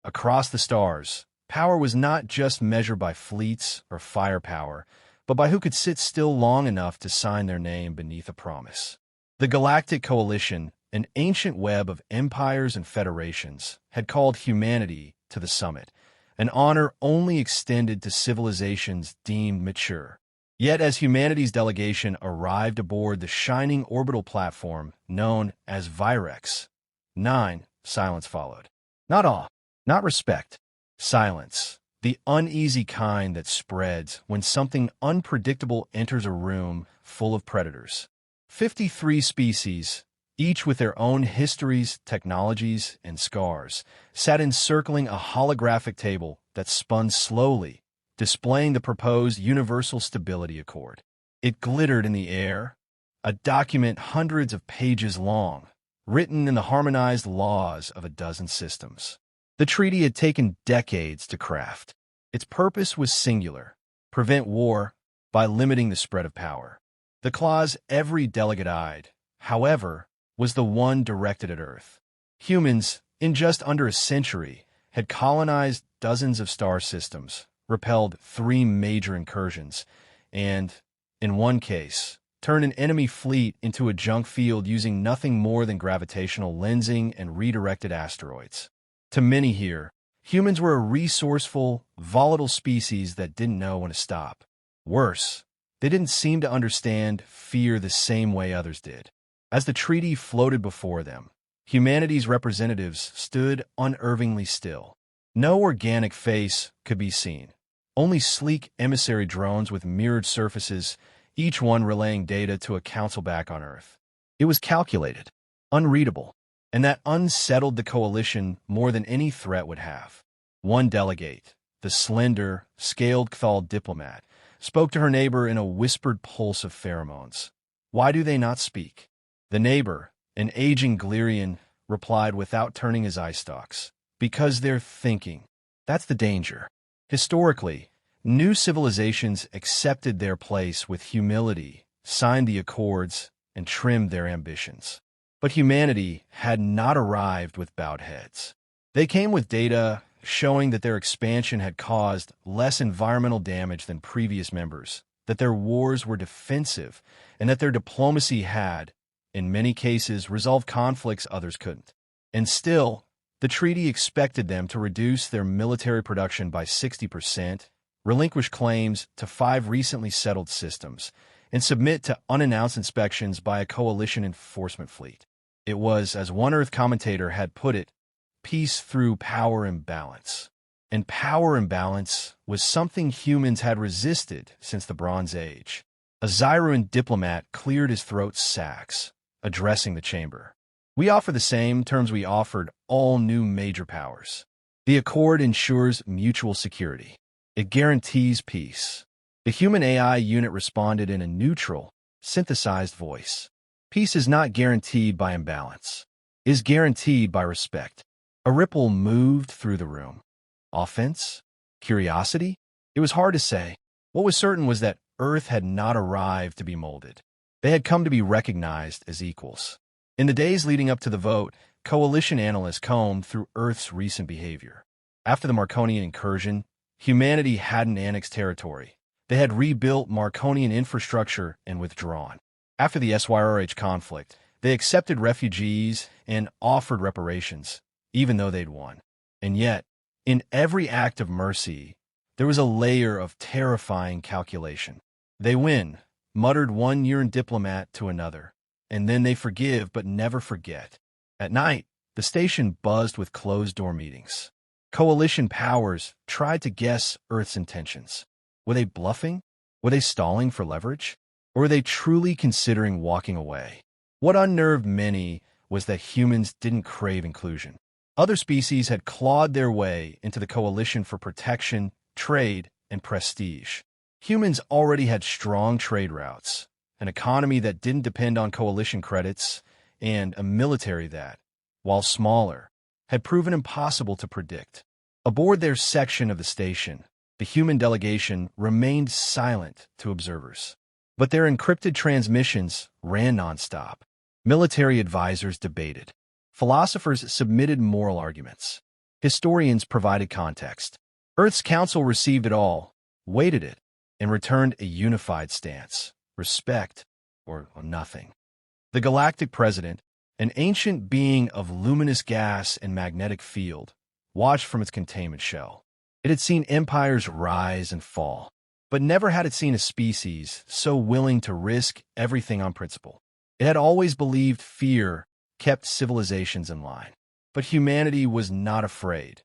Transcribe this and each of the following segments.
Across the stars, power was not just measured by fleets or firepower, but by who could sit still long enough to sign their name beneath a promise. The Galactic Coalition, an ancient web of empires and federations, had called humanity to the summit, an honor only extended to civilizations deemed mature. Yet as humanity's delegation arrived aboard the shining orbital platform known as Virex, 9, silence followed. Not awe, not respect. Silence, the uneasy kind that spreads when something unpredictable enters a room full of predators. 53 species, each with their own histories, technologies, and scars, sat encircling a holographic table that spun slowly, displaying the proposed Universal Stability Accord. It glittered in the air, a document hundreds of pages long, written in the harmonized laws of a dozen systems. The treaty had taken decades to craft. Its purpose was singular: prevent war by limiting the spread of power. The clause every delegate eyed, however, was the one directed at Earth. Humans, in just under a century, had colonized dozens of star systems, repelled 3 major incursions, and, in one case, turned an enemy fleet into a junk field using nothing more than gravitational lensing and redirected asteroids. To many here, humans were a resourceful, volatile species that didn't know when to stop. Worse, they didn't seem to understand fear the same way others did. As the treaty floated before them, humanity's representatives stood unervingly still. No organic face could be seen, only sleek emissary drones with mirrored surfaces, each one relaying data to a council back on Earth. It was calculated, unreadable, and that unsettled the coalition more than any threat would have. One delegate, the slender, scaled-clawed diplomat, spoke to her neighbor in a whispered pulse of pheromones. Why do they not speak? The neighbor, an aging Glerian, replied without turning his eye stalks. Because they're thinking. That's the danger. Historically, new civilizations accepted their place with humility, signed the accords, and trimmed their ambitions. But humanity had not arrived with bowed heads. They came with data showing that their expansion had caused less environmental damage than previous members, that their wars were defensive, and that their diplomacy had, in many cases, resolved conflicts others couldn't. And still, the treaty expected them to reduce their military production by 60%, relinquish claims to 5 recently settled systems, and submit to unannounced inspections by a coalition enforcement fleet. It was, as one Earth commentator had put it, peace through power imbalance. And power imbalance was something humans had resisted since the Bronze Age. A Zyruan diplomat cleared his throat's sacs, addressing the chamber. We offer the same terms we offered all new major powers. The accord ensures mutual security. It guarantees peace. The human AI unit responded in a neutral, synthesized voice. Peace is not guaranteed by imbalance. It is guaranteed by respect. A ripple moved through the room. Offense? Curiosity? It was hard to say. What was certain was that Earth had not arrived to be molded. They had come to be recognized as equals. In the days leading up to the vote, coalition analysts combed through Earth's recent behavior. After the Marconian incursion, humanity hadn't annexed territory. They had rebuilt Marconian infrastructure and withdrawn. After the SYRH conflict, they accepted refugees and offered reparations, even though they'd won. And yet, in every act of mercy, there was a layer of terrifying calculation. They win, muttered one urine diplomat to another, and then they forgive but never forget. At night, the station buzzed with closed-door meetings. Coalition powers tried to guess Earth's intentions. Were they bluffing? Were they stalling for leverage? Or were they truly considering walking away? What unnerved many was that humans didn't crave inclusion. Other species had clawed their way into the coalition for protection, trade, and prestige. Humans already had strong trade routes, an economy that didn't depend on coalition credits, and a military that, while smaller, had proven impossible to predict. Aboard their section of the station, the human delegation remained silent to observers. But their encrypted transmissions ran nonstop. Military advisors debated. Philosophers submitted moral arguments. Historians provided context. Earth's Council received it all, weighted it, and returned a unified stance: respect or nothing. The Galactic President, an ancient being of luminous gas and magnetic field, watched from its containment shell. It had seen empires rise and fall, but never had it seen a species so willing to risk everything on principle. It had always believed fear kept civilizations in line. But humanity was not afraid.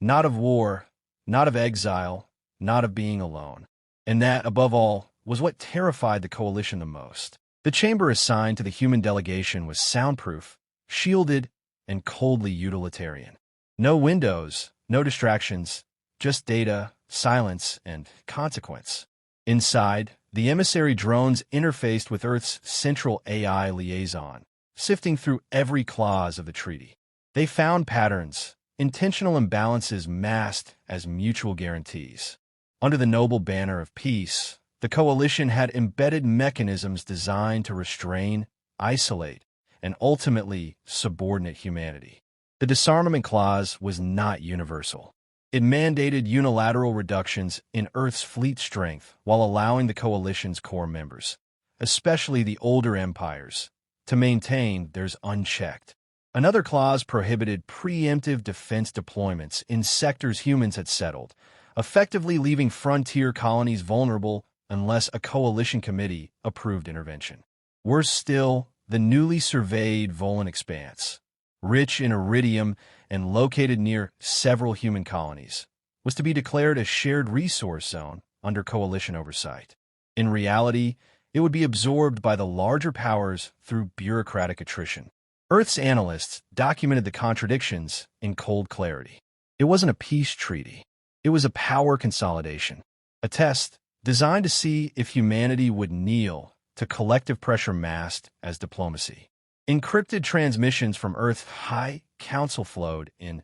Not of war, not of exile, not of being alone. And that, above all, was what terrified the Coalition the most. The chamber assigned to the human delegation was soundproof, shielded, and coldly utilitarian. No windows, no distractions, just data, silence, and consequence. Inside, the emissary drones interfaced with Earth's central AI liaison, sifting through every clause of the treaty. They found patterns, intentional imbalances masked as mutual guarantees. Under the noble banner of peace, the Coalition had embedded mechanisms designed to restrain, isolate, and ultimately subordinate humanity. The disarmament clause was not universal. It mandated unilateral reductions in Earth's fleet strength while allowing the Coalition's core members, especially the older empires, to maintain theirs unchecked. Another clause prohibited preemptive defense deployments in sectors humans had settled, effectively leaving frontier colonies vulnerable unless a Coalition committee approved intervention. Worse still, the newly surveyed Volan expanse, rich in iridium and located near several human colonies, was to be declared a shared resource zone under Coalition oversight. In reality, it would be absorbed by the larger powers through bureaucratic attrition. Earth's analysts documented the contradictions in cold clarity. It wasn't a peace treaty. It was a power consolidation, a test designed to see if humanity would kneel to collective pressure masked as diplomacy. Encrypted transmissions from Earth's High Council flowed in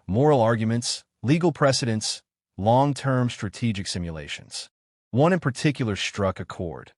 moral arguments, legal precedents, long-term strategic simulations. One in particular struck a chord.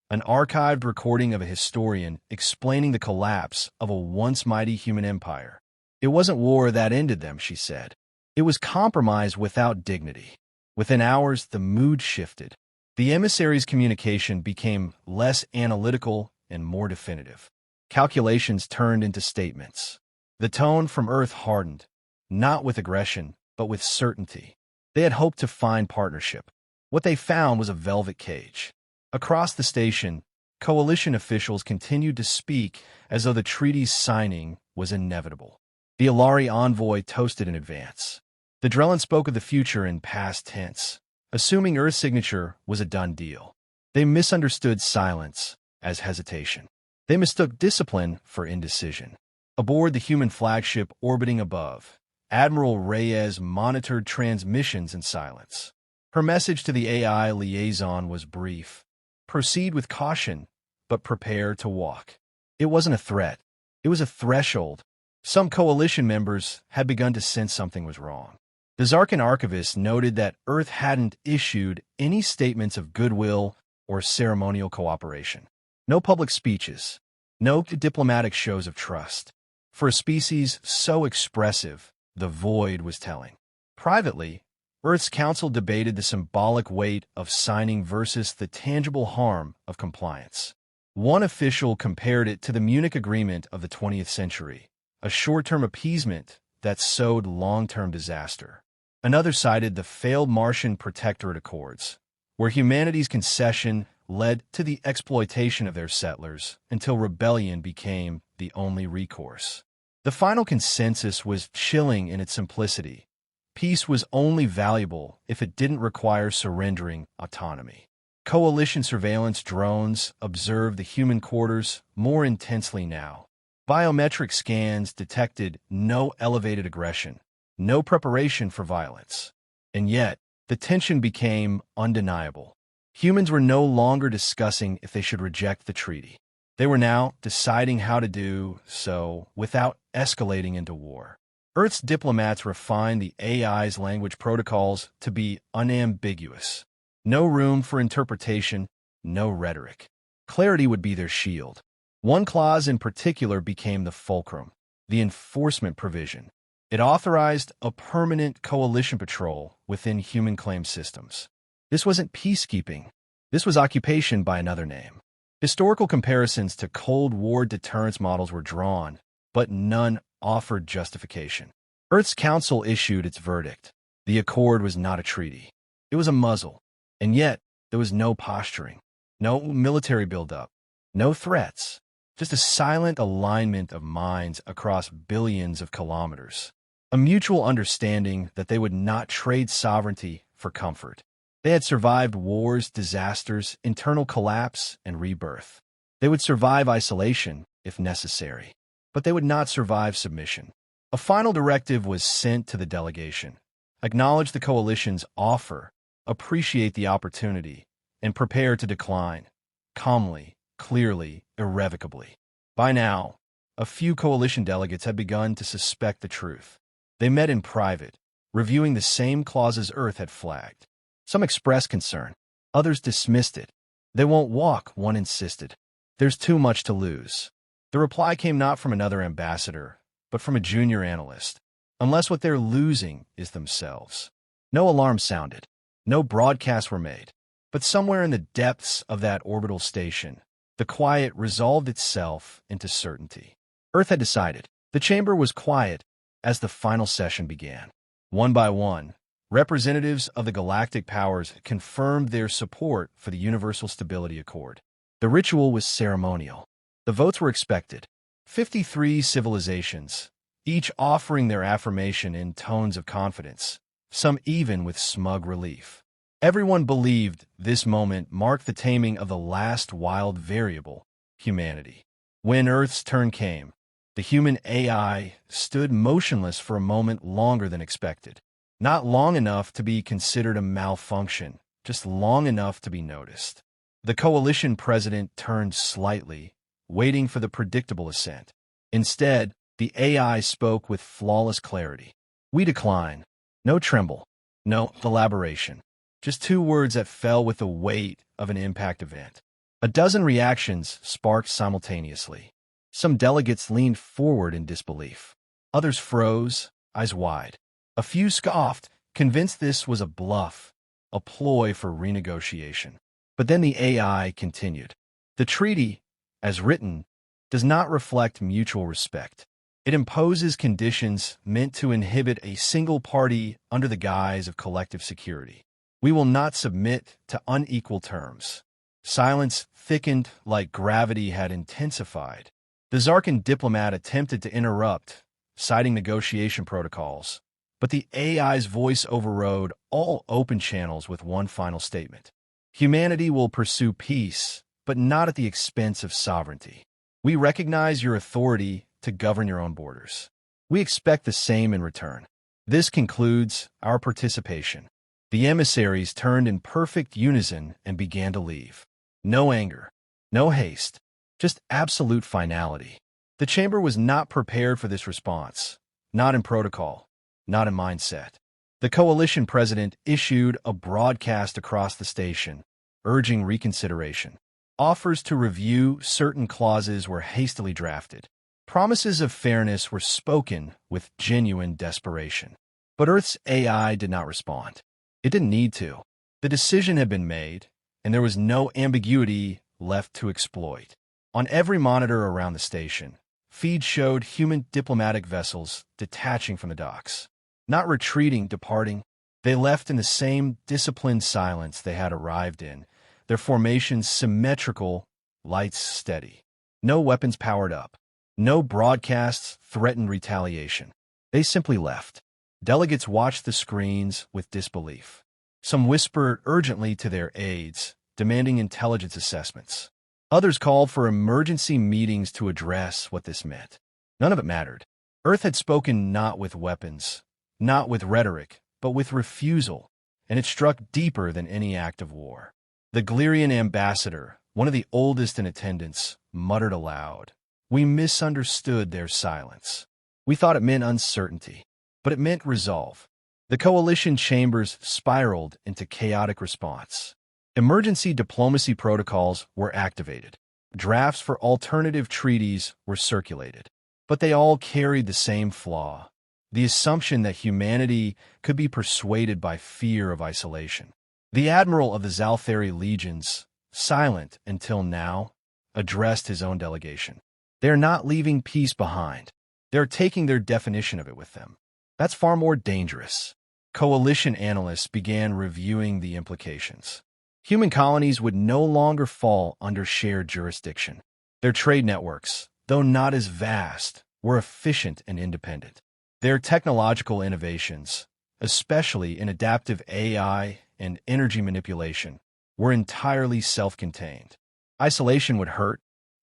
An archived recording of a historian explaining the collapse of a once mighty human empire. It wasn't war that ended them, she said. It was compromise without dignity. Within hours, the mood shifted. The emissary's communication became less analytical and more definitive. Calculations turned into statements. The tone from Earth hardened, not with aggression, but with certainty. They had hoped to find partnership. What they found was a velvet cage. Across the station, Coalition officials continued to speak as though the treaty's signing was inevitable. The Alari envoy toasted in advance. The Drellin spoke of the future in past tense, assuming Earth's signature was a done deal. They misunderstood silence as hesitation. They mistook discipline for indecision. Aboard the human flagship orbiting above, Admiral Reyes monitored transmissions in silence. Her message to the AI liaison was brief. Proceed with caution, but prepare to walk. It wasn't a threat. It was a threshold. Some Coalition members had begun to sense something was wrong. The Zarkan archivist noted that Earth hadn't issued any statements of goodwill or ceremonial cooperation. No public speeches. No diplomatic shows of trust. For a species so expressive, the void was telling. Privately, Earth's Council debated the symbolic weight of signing versus the tangible harm of compliance. One official compared it to the Munich Agreement of the 20th century, a short-term appeasement that sowed long-term disaster. Another cited the failed Martian Protectorate Accords, where humanity's concession led to the exploitation of their settlers until rebellion became the only recourse. The final consensus was chilling in its simplicity. Peace was only valuable if it didn't require surrendering autonomy. Coalition surveillance drones observed the human quarters more intensely now. Biometric scans detected no elevated aggression, no preparation for violence. And yet, the tension became undeniable. Humans were no longer discussing if they should reject the treaty. They were now deciding how to do so without escalating into war. Earth's diplomats refined the AI's language protocols to be unambiguous. No room for interpretation, no rhetoric. Clarity would be their shield. One clause in particular became the fulcrum, the enforcement provision. It authorized a permanent coalition patrol within human claim systems. This wasn't peacekeeping. This was occupation by another name. Historical comparisons to Cold War deterrence models were drawn, but none offered justification. Earth's Council issued its verdict. The accord was not a treaty. It was a muzzle. And yet, there was no posturing, no military buildup, no threats, just a silent alignment of minds across billions of kilometers. A mutual understanding that they would not trade sovereignty for comfort. They had survived wars, disasters, internal collapse, and rebirth. They would survive isolation, if necessary. But they would not survive submission. A final directive was sent to the delegation. Acknowledge the coalition's offer, appreciate the opportunity, and prepare to decline. Calmly, clearly, irrevocably. By now, a few coalition delegates had begun to suspect the truth. They met in private, reviewing the same clauses Earth had flagged. Some expressed concern. Others dismissed it. They won't walk, one insisted. There's too much to lose. The reply came not from another ambassador, but from a junior analyst. Unless what they're losing is themselves. No alarm sounded. No broadcasts were made. But somewhere in the depths of that orbital station, the quiet resolved itself into certainty. Earth had decided. The chamber was quiet as the final session began. One by one, representatives of the galactic powers confirmed their support for the Universal Stability Accord. The ritual was ceremonial. The votes were expected. 53 civilizations, each offering their affirmation in tones of confidence, some even with smug relief. Everyone believed this moment marked the taming of the last wild variable, humanity. When Earth's turn came, the human AI stood motionless for a moment longer than expected. Not long enough to be considered a malfunction, just long enough to be noticed. The coalition president turned slightly, waiting for the predictable assent. Instead, the AI spoke with flawless clarity. We decline. No tremble. No elaboration. Just two words that fell with the weight of an impact event. A dozen reactions sparked simultaneously. Some delegates leaned forward in disbelief. Others froze, eyes wide. A few scoffed, convinced this was a bluff, a ploy for renegotiation. But then the AI continued. The treaty, as written, does not reflect mutual respect. It imposes conditions meant to inhibit a single party under the guise of collective security. We will not submit to unequal terms. Silence thickened like gravity had intensified. The Zarkan diplomat attempted to interrupt, citing negotiation protocols, but the AI's voice overrode all open channels with one final statement. Humanity will pursue peace, but not at the expense of sovereignty. We recognize your authority to govern your own borders. We expect the same in return. This concludes our participation. The emissaries turned in perfect unison and began to leave. No anger, no haste, just absolute finality. The chamber was not prepared for this response, not in protocol, not in mindset. The coalition president issued a broadcast across the station, urging reconsideration. Offers to review certain clauses were hastily drafted. Promises of fairness were spoken with genuine desperation. But Earth's AI did not respond. It didn't need to. The decision had been made, and there was no ambiguity left to exploit. On every monitor around the station, feeds showed human diplomatic vessels detaching from the docks. Not retreating, departing. They left in the same disciplined silence they had arrived in, their formations symmetrical, lights steady. No weapons powered up. No broadcasts threatened retaliation. They simply left. Delegates watched the screens with disbelief. Some whispered urgently to their aides, demanding intelligence assessments. Others called for emergency meetings to address what this meant. None of it mattered. Earth had spoken not with weapons, not with rhetoric, but with refusal, and it struck deeper than any act of war. The Galerian ambassador, one of the oldest in attendance, muttered aloud. We misunderstood their silence. We thought it meant uncertainty, but it meant resolve. The coalition chambers spiraled into chaotic response. Emergency diplomacy protocols were activated. Drafts for alternative treaties were circulated. But they all carried the same flaw. the assumption that humanity could be persuaded by fear of isolation. The admiral of the Zalthari legions, silent until now, addressed his own delegation. They are not leaving peace behind. They are taking their definition of it with them. That's far more dangerous. Coalition analysts began reviewing the implications. Human colonies would no longer fall under shared jurisdiction. Their trade networks, though not as vast, were efficient and independent. Their technological innovations, especially in adaptive AI and energy manipulation, were entirely self-contained. Isolation would hurt,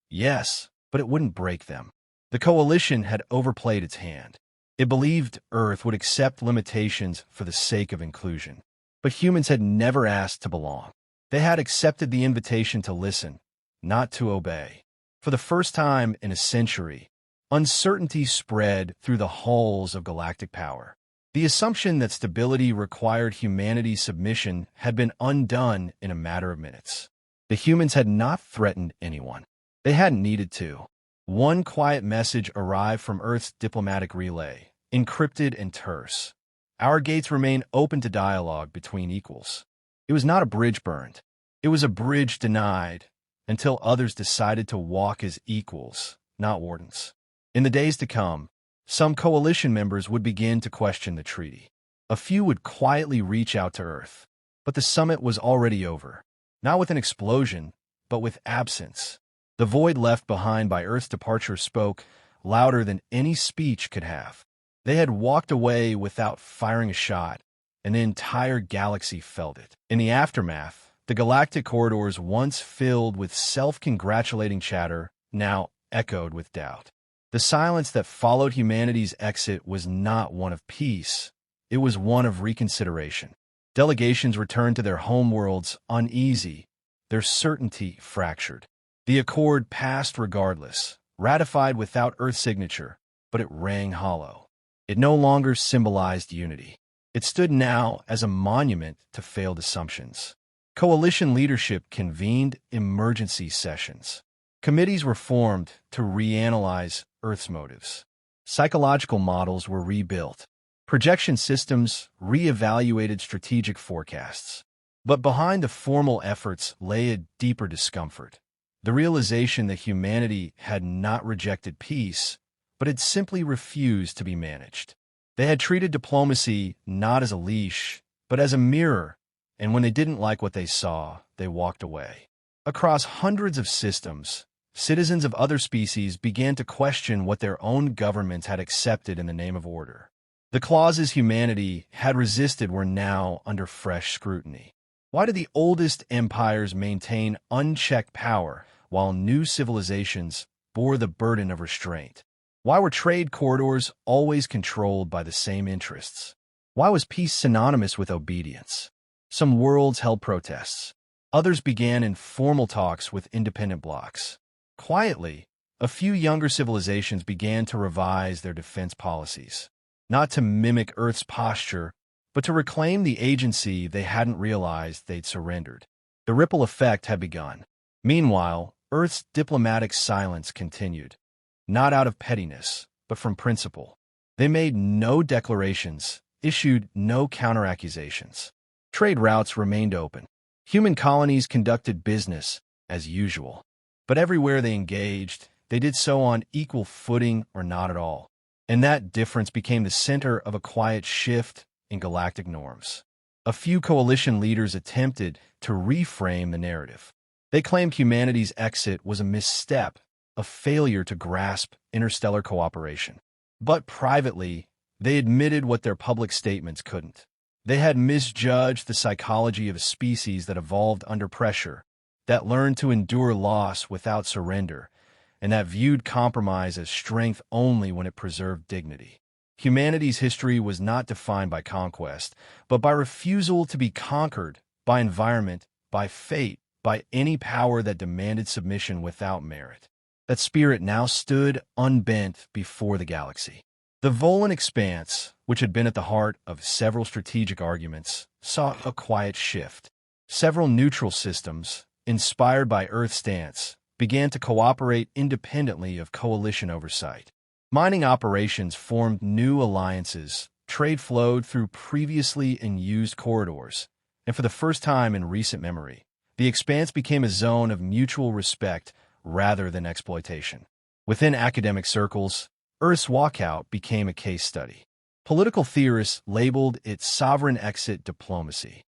yes, but it wouldn't break them. The coalition had overplayed its hand. It believed Earth would accept limitations for the sake of inclusion. But humans had never asked to belong. They had accepted the invitation to listen, not to obey. For the first time in a century, uncertainty spread through the halls of galactic power. The assumption that stability required humanity's submission had been undone in a matter of minutes. The humans had not threatened anyone. They hadn't needed to. One quiet message arrived from Earth's diplomatic relay, encrypted and terse. Our gates remain open to dialogue between equals. It was not a bridge burned. It was a bridge denied until others decided to walk as equals, not wardens. In the days to come, some coalition members would begin to question the treaty. A few would quietly reach out to Earth. But the summit was already over. Not with an explosion, but with absence. The void left behind by Earth's departure spoke louder than any speech could have. They had walked away without firing a shot, and the entire galaxy felt it. In the aftermath, the galactic corridors once filled with self-congratulating chatter now echoed with doubt. The silence that followed humanity's exit was not one of peace. It was one of reconsideration. Delegations returned to their homeworlds uneasy, their certainty fractured. The accord passed regardless, ratified without Earth's signature, but it rang hollow. It no longer symbolized unity. It stood now as a monument to failed assumptions. Coalition leadership convened emergency sessions. Committees were formed to reanalyze Earth's motives. Psychological models were rebuilt. Projection systems reevaluated strategic forecasts. But behind the formal efforts lay a deeper discomfort. The realization that humanity had not rejected peace, but had simply refused to be managed. They had treated diplomacy not as a leash, but as a mirror, and when they didn't like what they saw, they walked away. Across hundreds of systems, citizens of other species began to question what their own governments had accepted in the name of order. The clauses humanity had resisted were now under fresh scrutiny. Why did the oldest empires maintain unchecked power while new civilizations bore the burden of restraint? Why were trade corridors always controlled by the same interests? Why was peace synonymous with obedience? Some worlds held protests. Others began informal talks with independent blocs. Quietly, a few younger civilizations began to revise their defense policies, not to mimic Earth's posture, but to reclaim the agency they hadn't realized they'd surrendered. The ripple effect had begun. Meanwhile, Earth's diplomatic silence continued, not out of pettiness, but from principle. They made no declarations, issued no counter-accusations. Trade routes remained open. Human colonies conducted business as usual. But everywhere they engaged, they did so on equal footing or not at all. And that difference became the center of a quiet shift in galactic norms. A few coalition leaders attempted to reframe the narrative. They claimed humanity's exit was a misstep, a failure to grasp interstellar cooperation. But privately, they admitted what their public statements couldn't. They had misjudged the psychology of a species that evolved under pressure, that learned to endure loss without surrender, and that viewed compromise as strength only when it preserved dignity. Humanity's history was not defined by conquest, but by refusal to be conquered, by environment, by fate, by any power that demanded submission without merit. That spirit now stood unbent before the galaxy. The Volan expanse, which had been at the heart of several strategic arguments, saw a quiet shift. Several neutral systems, inspired by Earth's stance, began to cooperate independently of coalition oversight. Mining operations formed new alliances, trade flowed through previously unused corridors, and for the first time in recent memory, the expanse became a zone of mutual respect rather than exploitation. Within academic circles, Earth's walkout became a case study. Political theorists labeled it sovereign exit diplomacy.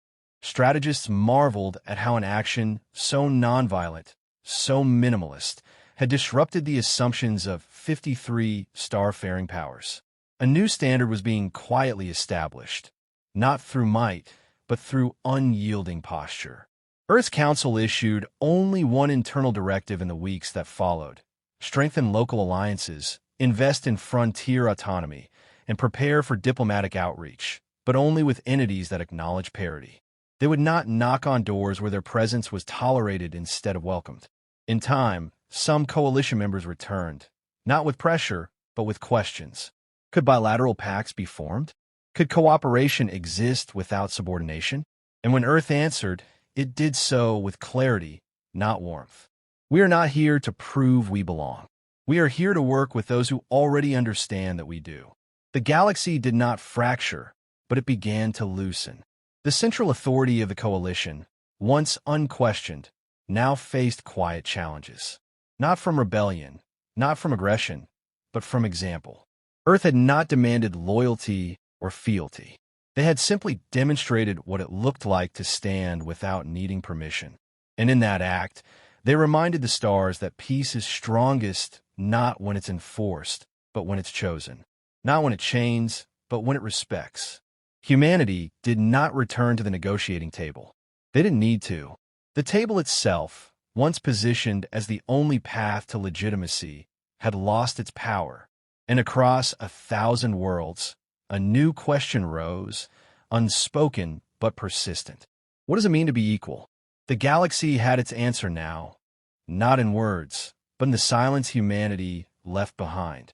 Strategists marveled at how an action so nonviolent, so minimalist, had disrupted the assumptions of 53 star-faring powers. A new standard was being quietly established, not through might, but through unyielding posture. Earth's Council issued only one internal directive in the weeks that followed: strengthen local alliances, invest in frontier autonomy, and prepare for diplomatic outreach, but only with entities that acknowledge parity. They would not knock on doors where their presence was tolerated instead of welcomed. In time, some coalition members returned, not with pressure, but with questions. Could bilateral pacts be formed? Could cooperation exist without subordination? And when Earth answered, it did so with clarity, not warmth. We are not here to prove we belong. We are here to work with those who already understand that we do. The galaxy did not fracture, but it began to loosen. The central authority of the coalition, once unquestioned, now faced quiet challenges. Not from rebellion, not from aggression, but from example. Earth had not demanded loyalty or fealty. They had simply demonstrated what it looked like to stand without needing permission. And in that act, they reminded the stars that peace is strongest not when it's enforced, but when it's chosen. Not when it chains, but when it respects. Humanity did not return to the negotiating table. They didn't need to. The table itself, once positioned as the only path to legitimacy, had lost its power. And across 1,000 worlds, a new question rose, unspoken but persistent. What does it mean to be equal? The galaxy had its answer now, not in words, but in the silence humanity left behind.